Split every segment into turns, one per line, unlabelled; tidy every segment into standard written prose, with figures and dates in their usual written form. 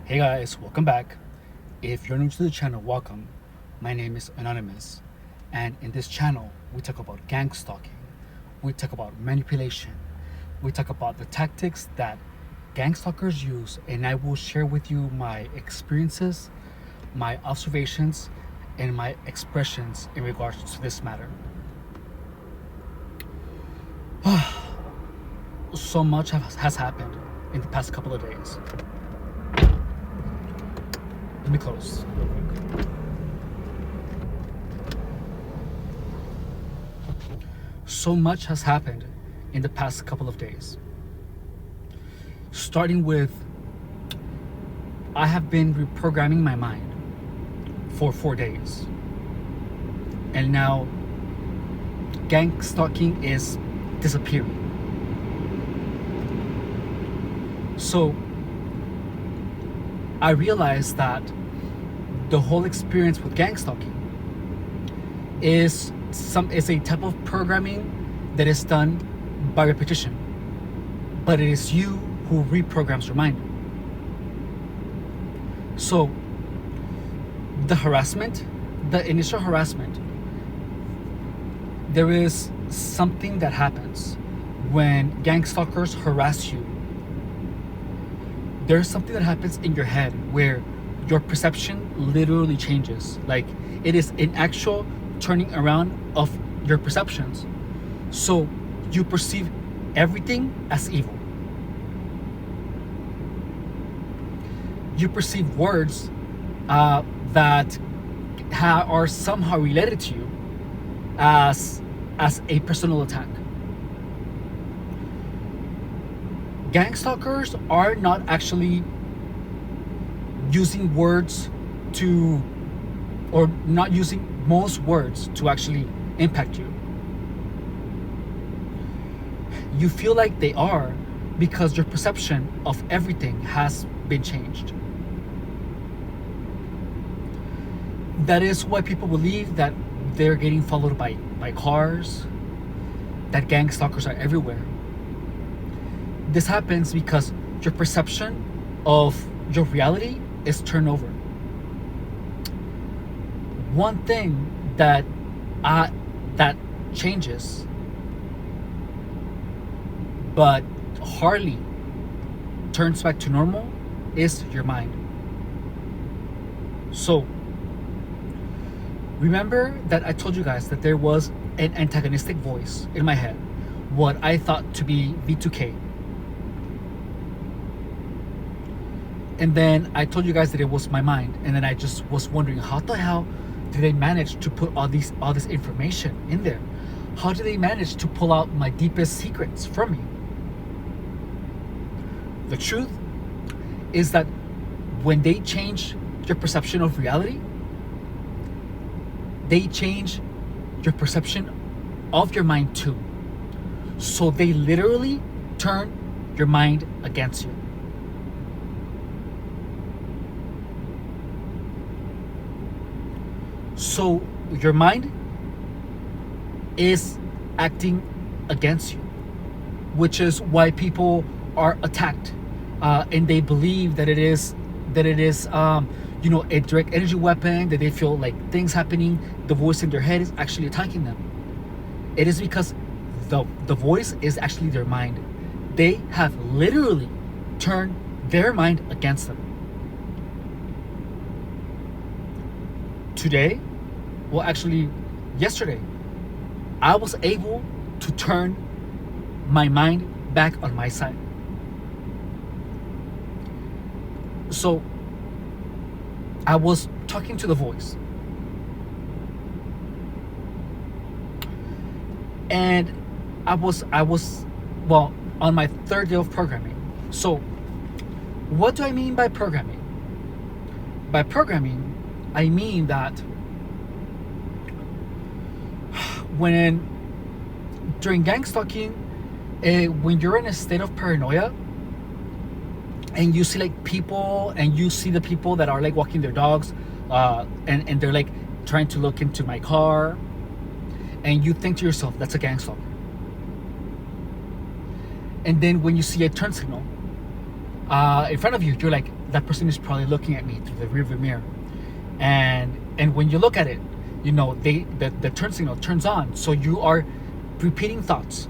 Hey guys, welcome back. If you're new to the channel, welcome. My name is Anonymous, and in this channel, we talk about gang stalking, we talk about manipulation, we talk about the tactics that gang stalkers use, and I will share with you my experiences, my observations, and my expressions in regards to this matter. So much has happened in the past couple of days. Let me close real quick. So much has happened in the past couple of days. Starting with, I have been reprogramming my mind for 4 days. And now, gang stalking is disappearing. So, I realized that the whole experience with gang stalking is a type of programming that is done by repetition, but it is you who reprograms your mind. So the initial harassment, there is something that happens when gang stalkers harass you. There's something that happens in your head where your perception literally changes. Like, it is an actual turning around of your perceptions. So you perceive everything as evil. You perceive words that are somehow related to you as a personal attack. Gang stalkers are not actually using words or not using most words to actually impact you. You feel like they are because your perception of everything has been changed. That is why people believe that they're getting followed by cars, that gang stalkers are everywhere. This happens because your perception of your reality is turned over. One thing that changes, but hardly turns back to normal, is your mind. So, remember that I told you guys that there was an antagonistic voice in my head, what I thought to be V2K. And then I told you guys that it was my mind, and then I just was wondering, how the hell did they manage to put all this information in there? How did they manage to pull out my deepest secrets from me? The truth is that when they change your perception of reality, they change your perception of your mind too. So they literally turn your mind against you. So your mind is acting against you, which is why people are attacked, and they believe that it is a direct energy weapon, that they feel like things happening. The voice in their head is actually attacking them. It is because the voice is actually their mind. They have literally turned their mind against them. Today, well, actually, yesterday, I was able to turn my mind back on my side. So, I was talking to the voice, and I was on my third day of programming. So, what do I mean by programming? By programming, I mean that during gang stalking, when you're in a state of paranoia and you see like people, and you see the people that are like walking their dogs, and they're like trying to look into my car, and you think to yourself, that's a gang stalker. And then when you see a turn signal, in front of you, you're like, that person is probably looking at me through the rearview mirror. And when you look at it, the turn signal turns on. So you are repeating thoughts.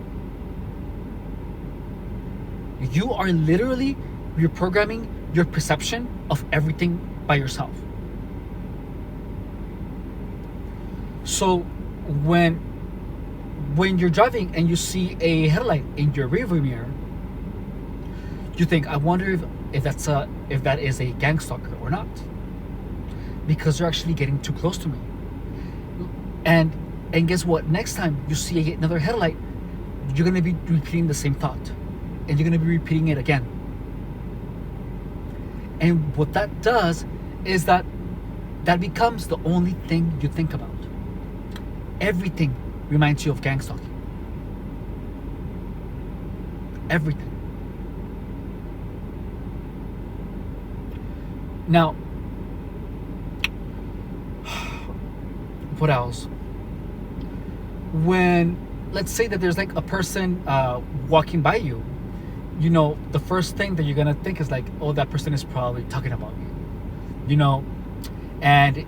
You are literally reprogramming your perception of everything by yourself. So when you're driving and you see a headlight in your rearview mirror, you think, I wonder if that is a gang stalker or not, because they're actually getting too close to me. And guess what? Next time you see another headlight, you're gonna be repeating the same thought, and you're gonna be repeating it again. And what that does is that becomes the only thing you think about. Everything reminds you of gang stalking. Everything. Now, what else? When, let's say that there's like a person walking by you, the first thing that you're gonna think is like, oh, that person is probably talking about you. And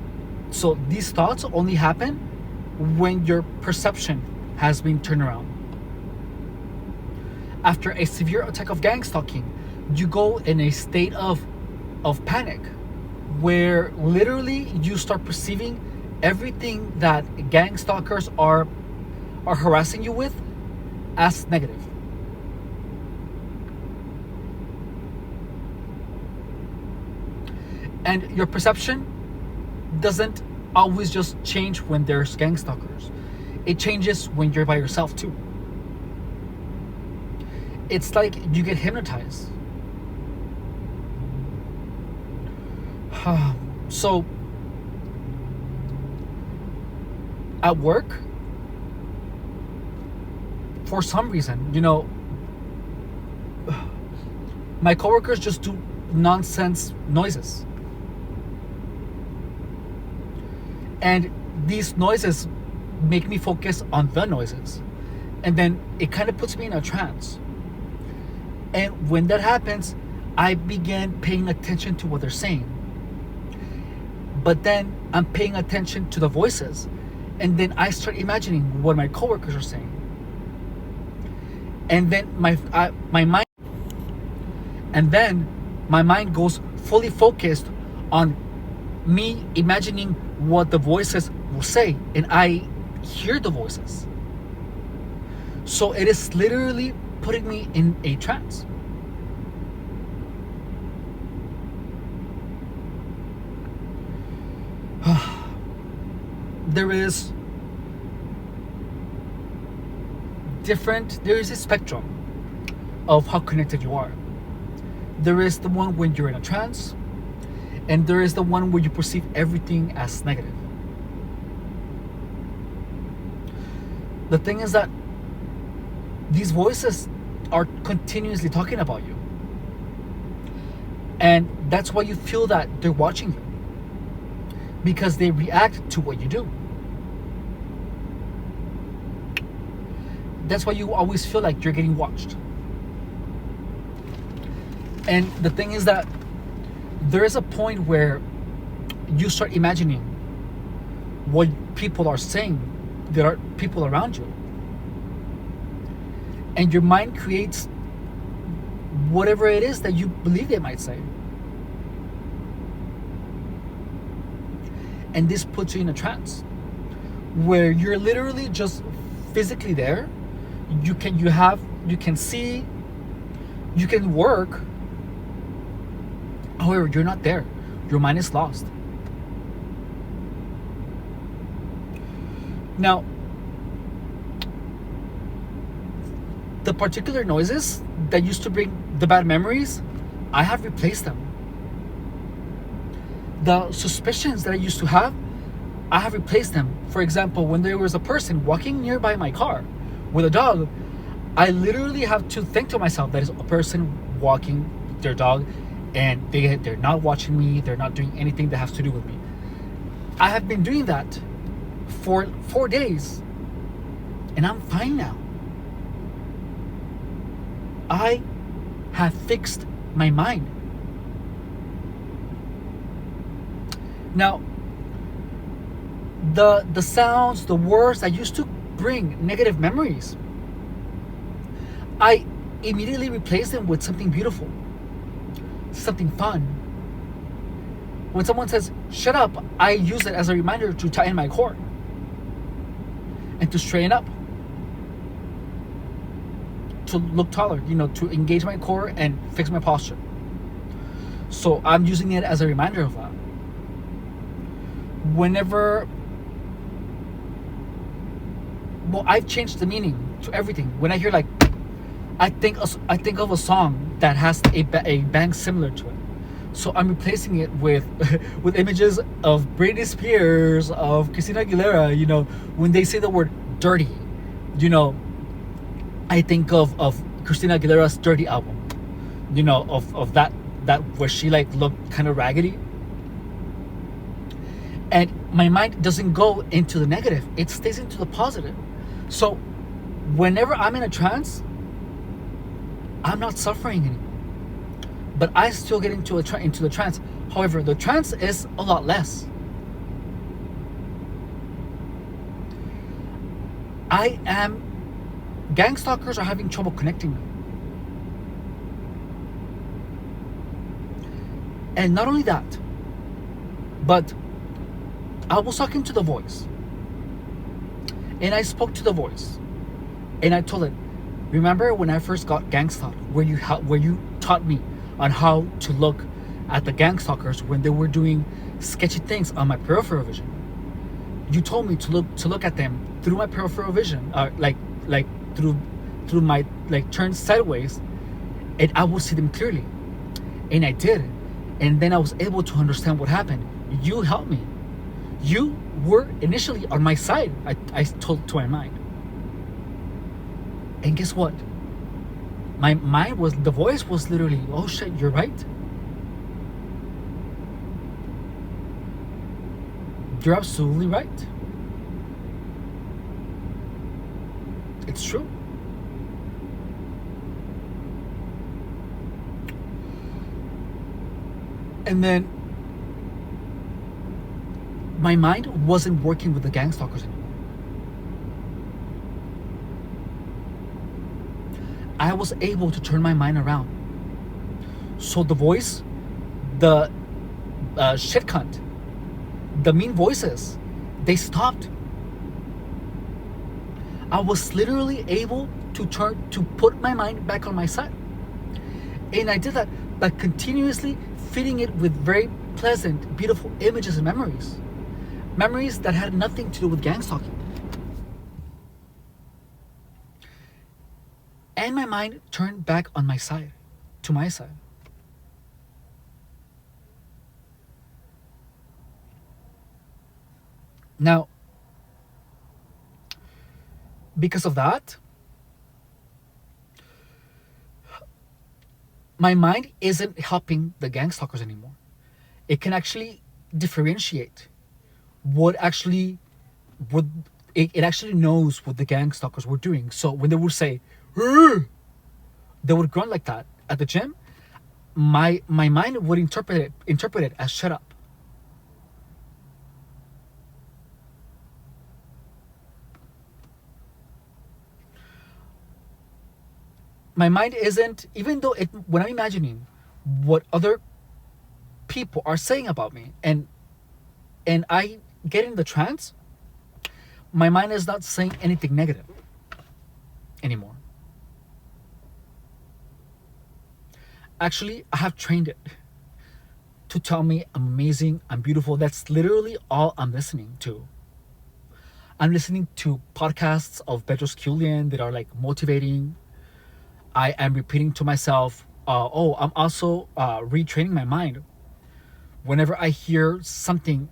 so these thoughts only happen when your perception has been turned around. After a severe attack of gang stalking, you go in a state of panic, where literally you start perceiving everything that gang stalkers are harassing you with as negative. And your perception doesn't always just change when there's gang stalkers. It changes when you're by yourself too. It's like you get hypnotized. So, at work, for some reason, my coworkers just do nonsense noises. And these noises make me focus on the noises. And then it kind of puts me in a trance. And when that happens, I begin paying attention to what they're saying. But then I'm paying attention to the voices. And then I start imagining what my coworkers are saying. And then my mind goes fully focused on me imagining what the voices will say, and I hear the voices. So it is literally putting me in a trance. There is a spectrum of how connected you are. There is the one when you're in a trance, and there is the one where you perceive everything as negative. The thing is that these voices are continuously talking about you. And that's why you feel that they're watching you, because they react to what you do. That's why you always feel like you're getting watched. And the thing is that there is a point where you start imagining what people are saying. There are people around you. And your mind creates whatever it is that you believe they might say. And this puts you in a trance where you're literally just physically there. You can see, you can work. However, you're not there. Your mind is lost. Now, the particular noises that used to bring the bad memories, I have replaced them. The suspicions that I used to have, I have replaced them. For example, when there was a person walking nearby my car with a dog, I literally have to think to myself that is a person walking their dog, and they're not watching me, they're not doing anything that has to do with me. I have been doing that for 4 days, and I'm fine now. I have fixed my mind. Now, the sounds, the words that used to bring negative memories, I immediately replace them with something beautiful, something fun. When someone says, shut up, I use it as a reminder to tighten my core and to straighten up, to look taller, to engage my core and fix my posture. So I'm using it as a reminder of that. Whenever, I've changed the meaning to everything. When I hear like, I think of a song that has a bang similar to it. So I'm replacing it with with images of Britney Spears, of Christina Aguilera. When they say the word dirty, I think of Christina Aguilera's Dirty album. Of that where she like looked kind of raggedy. And my mind doesn't go into the negative; it stays into the positive. So whenever I'm in a trance, I'm not suffering anymore. But I still get into the trance. However, the trance is a lot less. Gang stalkers are having trouble connecting me. And not only that, but I was talking to the voice. And I spoke to the voice. And I told it, remember when I first got gang stalked, where you taught me on how to look at the gang stalkers when they were doing sketchy things on my peripheral vision. You told me to look at them through my peripheral vision, like through my turned sideways, and I will see them clearly. And I did, and then I was able to understand what happened. You helped me. You were initially on my side. I told to my mind, and guess what? The voice was literally, oh shit, you're right. You're absolutely right. It's true. And then my mind wasn't working with the gang stalkers anymore. I was able to turn my mind around. So the voice, the shit cunt, the mean voices, they stopped. I was literally able to put my mind back on my side. And I did that by continuously feeding it with very pleasant, beautiful images and memories. Memories that had nothing to do with gang stalking. And my mind turned back on my side, to my side. Now, because of that, my mind isn't helping the gang stalkers anymore. It can actually differentiate what actually would it actually knows what the gang stalkers were doing. So when they would say, "Rrr," they would grunt like that at the gym, my mind would interpret it as shut up. My mind isn't, even though when I'm imagining what other people are saying about me, and I get in the trance, my mind is not saying anything negative anymore. Actually, I have trained it to tell me I'm amazing, I'm beautiful. That's literally all I'm listening to. I'm listening to podcasts of Bedros Keuilian that are like motivating. I am repeating to myself, I'm also retraining my mind. Whenever I hear something,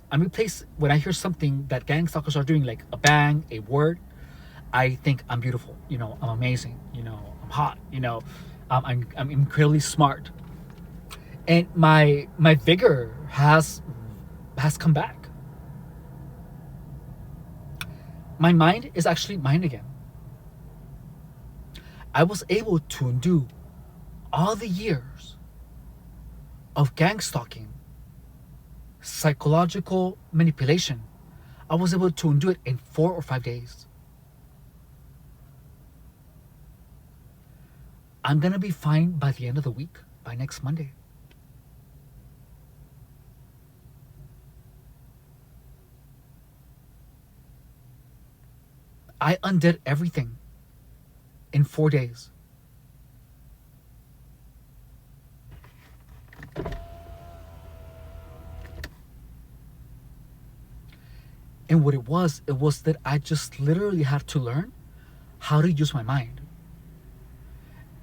when I hear something that gang stalkers are doing, like a bang, a word, I think I'm beautiful, I'm amazing, I'm hot, I'm incredibly smart. And my vigor has come back. My mind is actually mine again. I was able to undo all the years of gang stalking, psychological manipulation, I was able to undo it in 4 or 5 days. I'm gonna be fine by the end of the week, by next Monday. I undid everything in 4 days. And what it was that I just literally had to learn how to use my mind.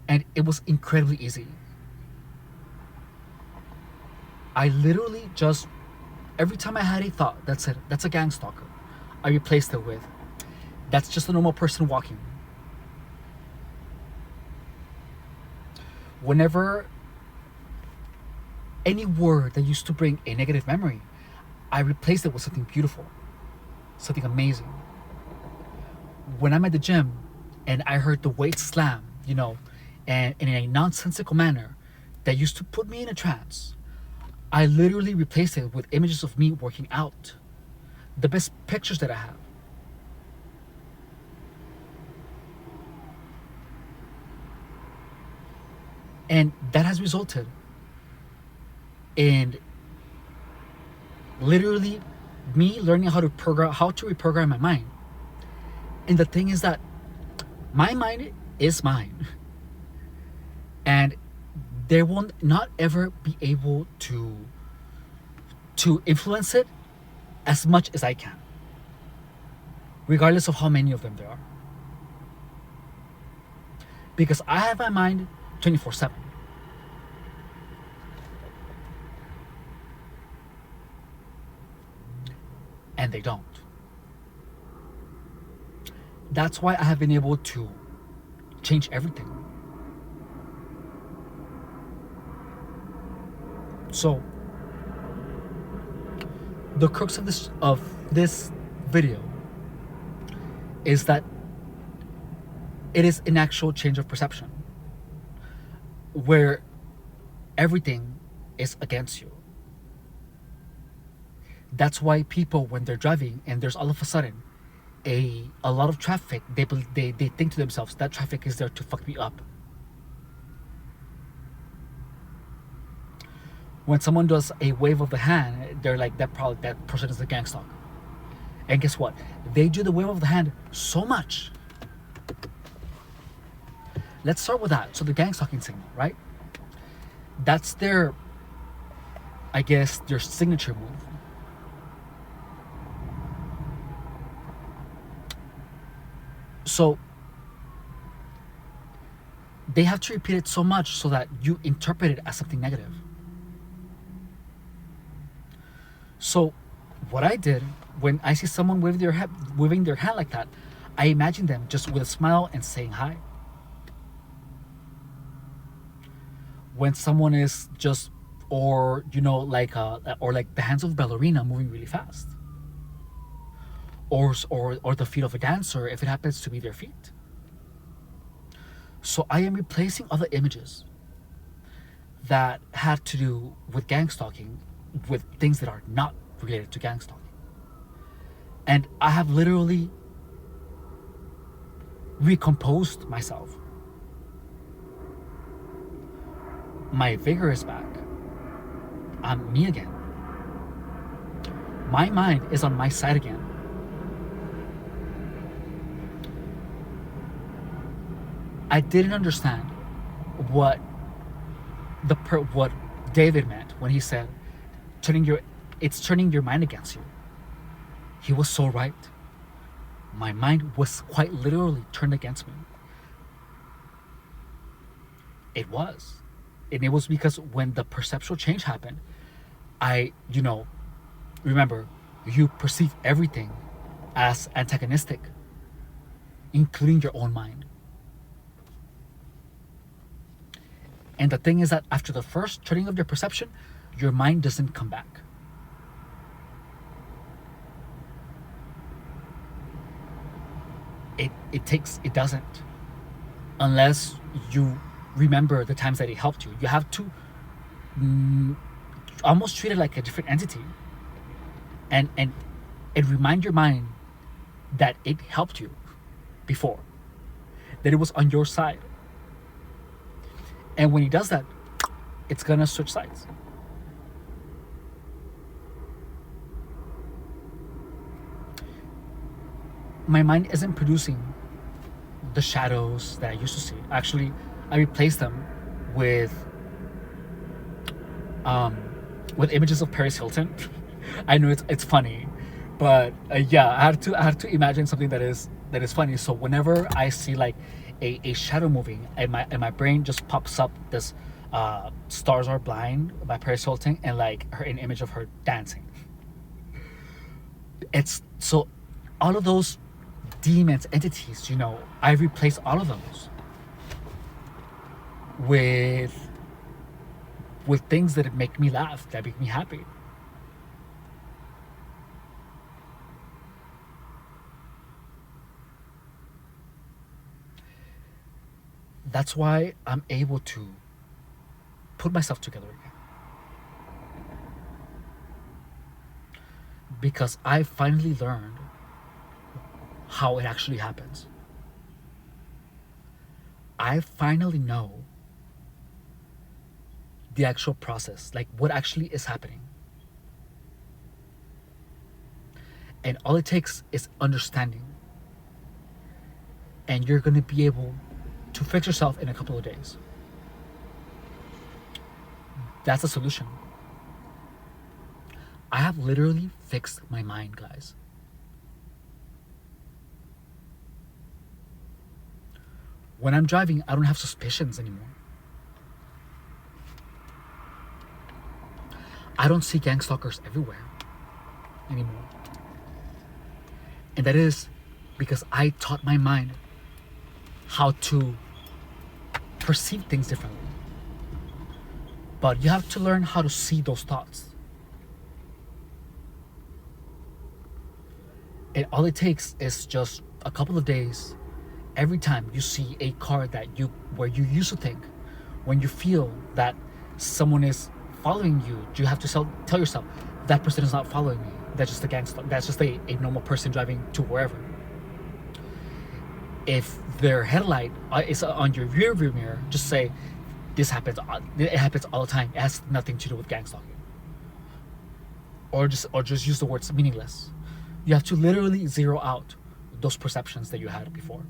And it was incredibly easy. I literally just, every time I had a thought that said, that's a gang stalker, I replaced it with, that's just a normal person walking. Whenever any word that used to bring a negative memory, I replaced it with something beautiful, something amazing. When I'm at the gym and I heard the weights slam, and in a nonsensical manner that used to put me in a trance, I literally replaced it with images of me working out, the best pictures that I have. And that has resulted in literally me learning how to reprogram my mind. And the thing is that my mind is mine. And they will not ever be able to influence it as much as I can, regardless of how many of them there are. Because I have my mind 24/7. And they don't. That's why I have been able to change everything. So the crux of this video is that it is an actual change of perception where everything is against you. That's why people, when they're driving and there's all of a sudden a lot of traffic, they think to themselves, that traffic is there to fuck me up. When someone does a wave of the hand, they're like, that person is a gang stalker. And guess what? They do the wave of the hand so much. Let's start with that. So the gang stalking signal, right? That's their signature move. So they have to repeat it so much so that you interpret it as something negative. So what I did, when I see someone waving their hand like that, I imagine them just with a smile and saying hi. When someone is just, or like the hands of a ballerina moving really fast, or the feet of a dancer if it happens to be their feet. So I am replacing other images that had to do with gang stalking with things that are not related to gang stalking. And I have literally recomposed myself. My vigor is back. I'm me again. My mind is on my side again. I didn't understand what David meant when he said turning your mind against you. He was so right. My mind was quite literally turned against me. It was. And it was because when the perceptual change happened, remember, you perceive everything as antagonistic, including your own mind. And the thing is that after the first turning of your perception, your mind doesn't come back. It doesn't. Unless you remember the times that it helped you. You have to mm, almost treat it like a different entity, and remind your mind that it helped you before, that it was on your side. And when he does that, it's gonna switch sides. My mind isn't producing the shadows that I used to see. Actually, I replaced them with um, with images of Paris Hilton. I know it's funny, but yeah, I had to imagine something that is funny. So whenever I see like a shadow moving, and my brain just pops up this "Stars Are Blind" by Paris Hilton, and like an image of her dancing. It's so all of those demons, entities, I replace all of those with things that make me laugh, that make me happy. That's why I'm able to put myself together again, because I finally learned how it actually happens. I finally know the actual process, like what actually is happening. And all it takes is understanding. And you're going to be able to fix yourself in a couple of days. That's the solution. I have literally fixed my mind, guys. When I'm driving, I don't have suspicions anymore. I don't see gang stalkers everywhere anymore. And that is because I taught my mind how to perceive things differently. But you have to learn how to see those thoughts. And all it takes is just a couple of days. Every time you see a car where you used to think, when you feel that someone is following you, you have to tell yourself, that person is not following me. That's just a gangster. That's just a normal person driving to wherever. If their headlight is on your rear view mirror, just say, this happens. It happens all the time. It has nothing to do with gang stalking. Or just use the words meaningless. You have to literally zero out those perceptions that you had before.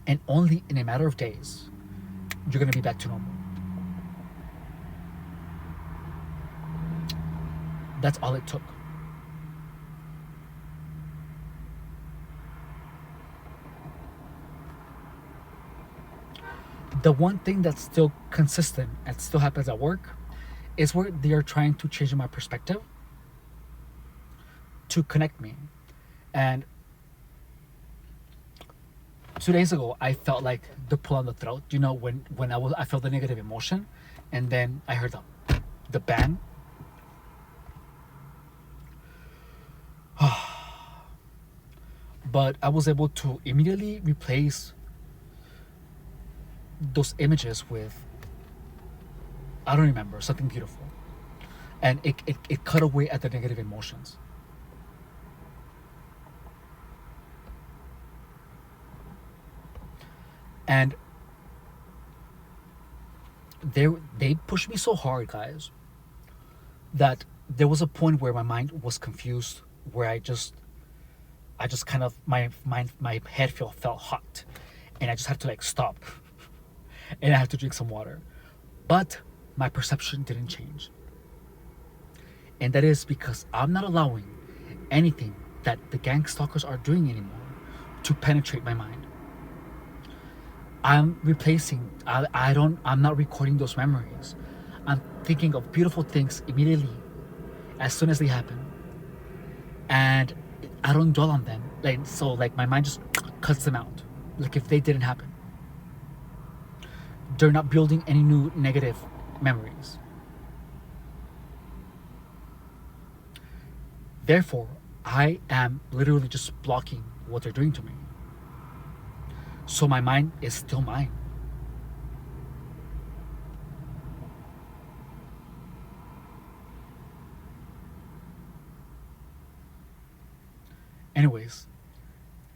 And only in a matter of days, you're going to be back to normal. That's all it took. The one thing that's still consistent and still happens at work is where they are trying to change my perspective to connect me. And 2 days ago, I felt like the pull on the throat. When I felt the negative emotion, and then I heard the bang. But I was able to immediately replace those images with, I don't remember, something beautiful, and it cut away at the negative emotions. And they pushed me so hard, guys, that there was a point where my mind was confused, where I just kind of, my head felt hot, and I just had to like stop, and I had to drink some water. But my perception didn't change, and that is because I'm not allowing anything that the gang stalkers are doing anymore to penetrate my mind. I'm replacing. I'm not recording those memories. I'm thinking of beautiful things immediately, as soon as they happen, and I don't dwell on them. Like my mind just cuts them out. Like if they didn't happen, they're not building any new negative memories. Therefore, I am literally just blocking what they're doing to me. So my mind is still mine. Anyways,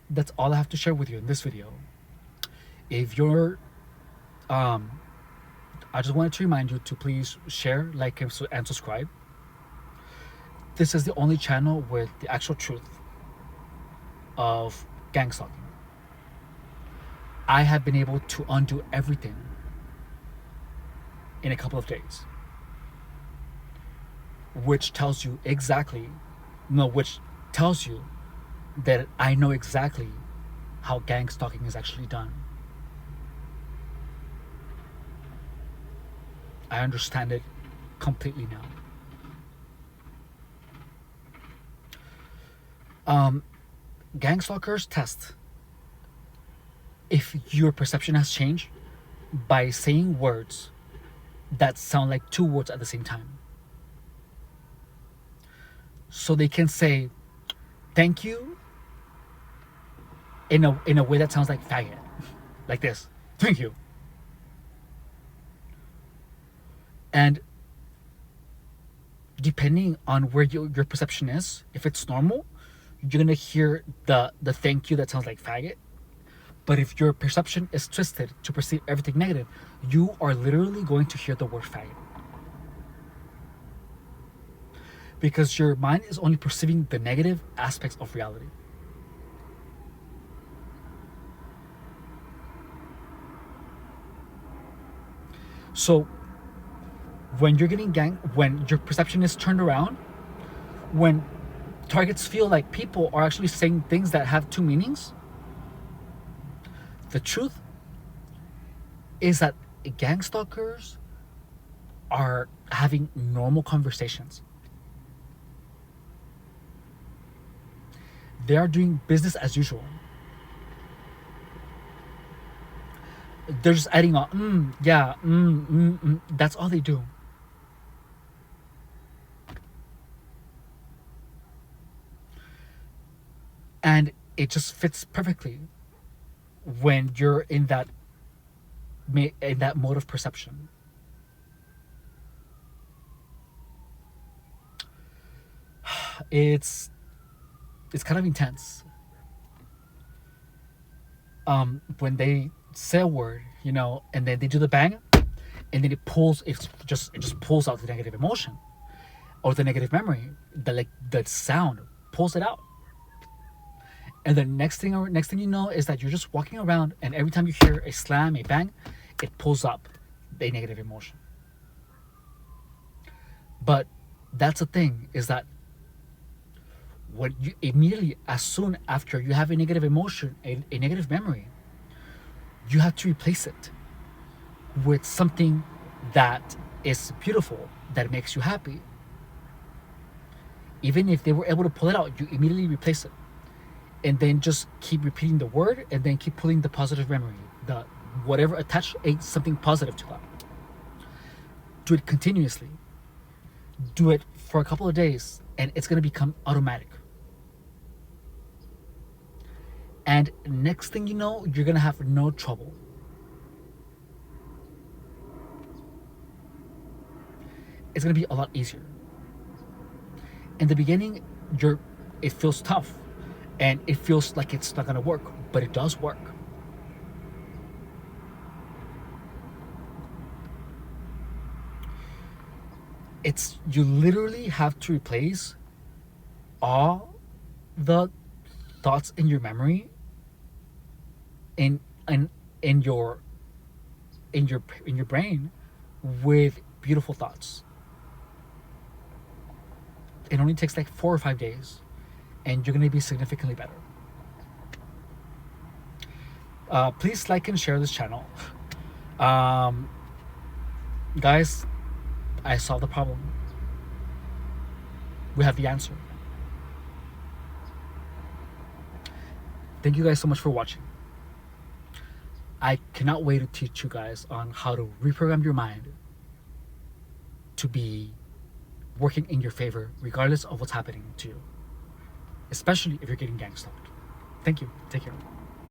that's all I have to share with you in this video. If you're I just wanted to remind you to please share, like, and subscribe. This is the only channel with the actual truth of gang stalking. I have been able to undo everything in a couple of days, which tells you that I know exactly how gang stalking is actually done. I understand it completely now. Gang stalkers test if your perception has changed by saying words that sound like two words at the same time. So they can say thank you in a way that sounds like faggot, like this: thank you. And depending on where your perception is, if it's normal, you're gonna hear the thank you that sounds like faggot. But if your perception is twisted to perceive everything negative, you are literally going to hear the word faggot. Because your mind is only perceiving the negative aspects of reality. So when you're getting when your perception is turned around, when targets feel like people are actually saying things that have two meanings, the truth is that gang stalkers are having normal conversations. They are doing business as usual. They're just adding on, yeah, that's all they do. And it just fits perfectly when you're in that mode of perception. It's kind of intense. When they say a word, and then they do the bang, and then it just pulls out the negative emotion or the negative memory. The sound pulls it out. And the next thing you know is that you're just walking around, and every time you hear a slam, a bang, it pulls up a negative emotion. But that's the thing, is that when you immediately, as soon after you have a negative emotion, a negative memory, you have to replace it with something that is beautiful, that makes you happy. Even if they were able to pull it out, you immediately replace it. And then just keep repeating the word, and then keep pulling the positive memory, the whatever attached something positive to that. Do it continuously. Do it for a couple of days, and it's going to become automatic. And next thing you know, you're going to have no trouble. It's going to be a lot easier. In the beginning, it feels tough. And it feels like it's not gonna work, but it does work. You literally have to replace all the thoughts in your memory in your brain with beautiful thoughts. It only takes like 4 or 5 days. And you're going to be significantly better. Please like and share this channel. Guys, I solved the problem. We have the answer. Thank you guys so much for watching. I cannot wait to teach you guys on how to reprogram your mind to be working in your favor, regardless of what's happening to you. Especially if you're getting gang stalked. Thank you. Take care.